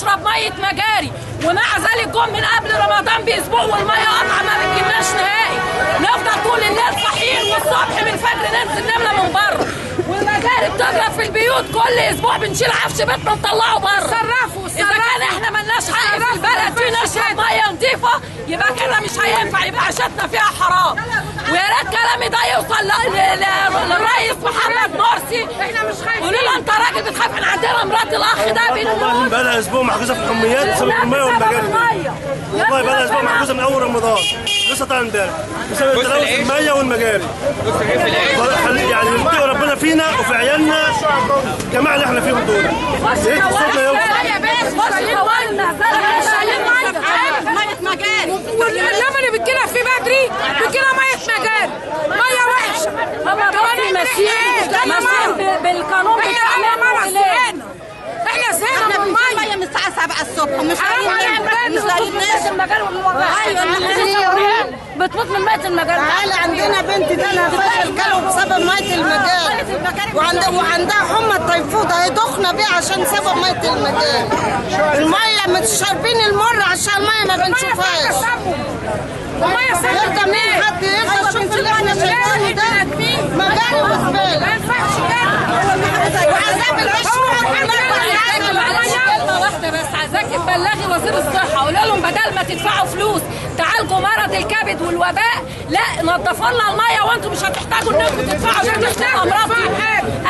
نشرب ميه مجاري، ومع ذلك جم من قبل رمضان باسبوع والميه قطعه ما بتجيلناش نهائي. نفضل طول الليل صاحيين والصبح من الفجر ننزل نملى من بره، والمجاري بتضرب في البيوت. كل اسبوع بنشيل عفش بيتنا نطلعه بره. صرفوا اذا كان احنا مالناش حق في البلد دي نشرب ميه نظيفه، يبقى كده مش هينفع، يبقى عيشتنا فيها حرام. ويا ريت كلامي ده يوصل للرئيس محمد مرسي. احنا مش خايفين. قولوا له انت راجل بتخاف، احنا عندنا مرات الاخ ده بنموت. بقى لها اسبوع محجوزه في الحميات بسبب الميه والمجاري. والله بقى لها اسبوع محجوزه من اول رمضان، لسه طالع امبارح بسبب التلوث الميه والمجاري. يعني يرضي ربنا فينا وفي عيالنا الجماعه اللي احنا فيهم دول. يا صوتنا يوصل. واللمه اللي بتجيلها في بدري بتجيلها ميه مجاري، ميه وحشه. كمان ماشيين بالقانون بتاعنا. احنا زهقنا من الميه من الساعه 7 الصبح ومش لاقيين بتموت من ميه المجاري. تعالى عندنا بنت جالها فشل كلوي بسبب ميه المجاري، وعندها حمى التيفود هي دخنه بيها عشان سبب ميه المجاري. الميه مش شاربين المر عشان الميه ما بنشوفهاش. يرضى مين حد يرضى يشوف اللي احنا شايفينه ده مجاري وزباله. ما ينفعش كده. وعذاب العيش كلمه واحده بس، عايزاك تبلغي وزير الصحه، قولوا لهم بدل ما تدفعوا فلوس تعالجوا مرض الكبد والوباء، لا نضفوا لنا الميه وانتم مش هتحتاجوا انكم تدفعوا عشان تشتغلوا امراض.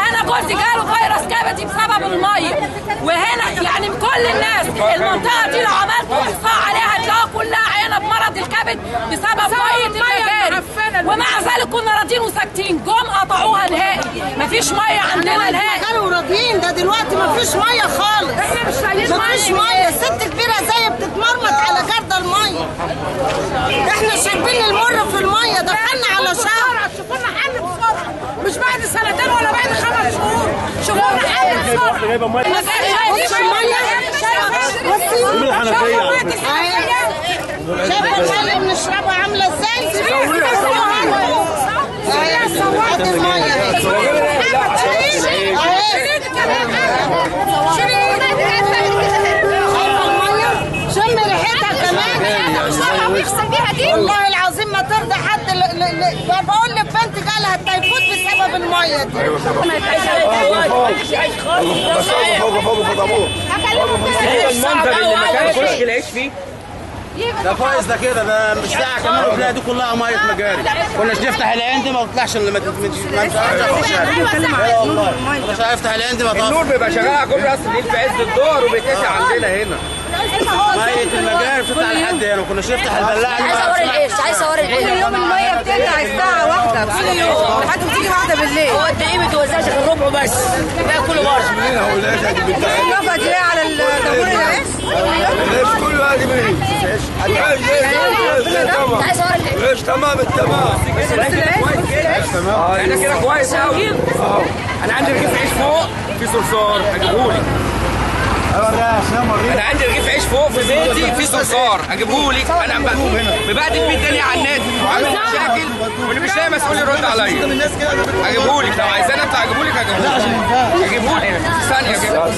انا جوزي جاله فيروس كبدي بسبب الميه، وهنا يعني كل الناس المنطقه دي لو عملتوا احصاء عليها هتلاقوها كلها عيانه بمرض الكبد بسبب ميه المجاري. ومع ذلك كنا راضيين وساكتين، جم قطعوها نهائي، مفيش ميه عندنا نهائي. كانوا راضيين، ده دلوقتي مفيش ميه خالص. احنا مش لاقيين مفيش ميه، ست كبيره زي بتتمرمط على جرد الميه. احنا شاربين المر في الميه، دخلنا على شهر. شوفوا لنا حل بسرعه، مش بعد سنتين ولا بعد 5 شهور. شوفوا لنا حل بسرعه. جايبه ميه. شايفه الميه اللي بنشربها عامله ازاي؟ صورت الميه شم ريحتها كمان. بيغسل بيها دي. والله العظيم ما ترضى حد. بقول لك بنت جالها التيفود بسبب الميه دي. المنظر اللي ما كانش يخش العيش فيه ده فايز، ده كده ده مش ساعه كمان وتلاقي دي كلها ميه مجاري. كناش نفتح العين دي ما تطلعش الا ما تمشيش في الشارع. والله مش هيفتح العين دي ما تطلعش. النور بيبقى شغال على كوبري راس النيل في عز الظهر وبيتقطع عندنا هنا. ميه المجاري بتطلع لحد هنا، ما كناش نفتح البلاعه. عايز اوري العيش، عايز اوري العيش. كل يوم الميه بتقطع الساعه 1 كل يوم لحد ما تيجي 1 بالليل. هو قد ايه بتوزعش غير ربع بس، الباقي كله بره. مين هؤلاء قاعدين بالدعاء؟ رفعت ليه على طابور العيش؟ ليش كله قاعد مين؟ عايز اوري العيش. ليش تمام التمام. احنا كده كويس قوي. انا عندي رغيف عيش فوق في صرصار هجيبهولك. انا عندي رغيف عيش فوق في بيتي في صرصار هجيبهولك. انا ببعت البيت ده ليه على النت وعامل مشاكل واللي مش لاقي مسؤول يرد عليا. هجيبهولك لو عايزاني اطلع هجيبهولك. هجيبهولك ثانيه كده.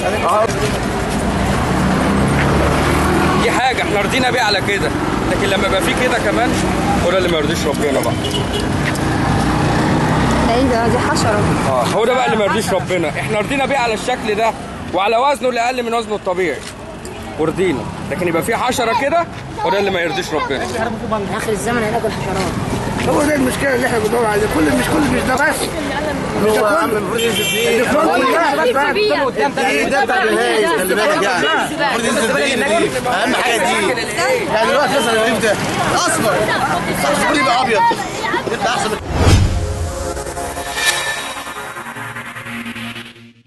دي حاجه احنا رضينا بيها على كده، لكن لما يبقى في كده كمان هو ده اللي ما يرضيش ربنا بقى. ايه دي حشره. هو ده بقى اللي ما يرضيش ربنا. احنا رضينا بيه على الشكل ده وعلى وزنه اللي اقل من وزنه الطبيعي ورضينا، لكن يبقى في حشره كده هو ده اللي ما يرضيش ربنا. اخر الزمن هناكل حشرات. هو ده المشكله اللي احنا بندور عليها. مش ده بس. مش ده كله. المفروض ينزل فيه. ده بتاع النهايه. خلي بالك يعني. المفروض ينزل فيه. اهم حاجه دي. يعني دلوقتي مثلا الرغيف ده اصفر. المفروض يبقى ابيض. يبقى احسن.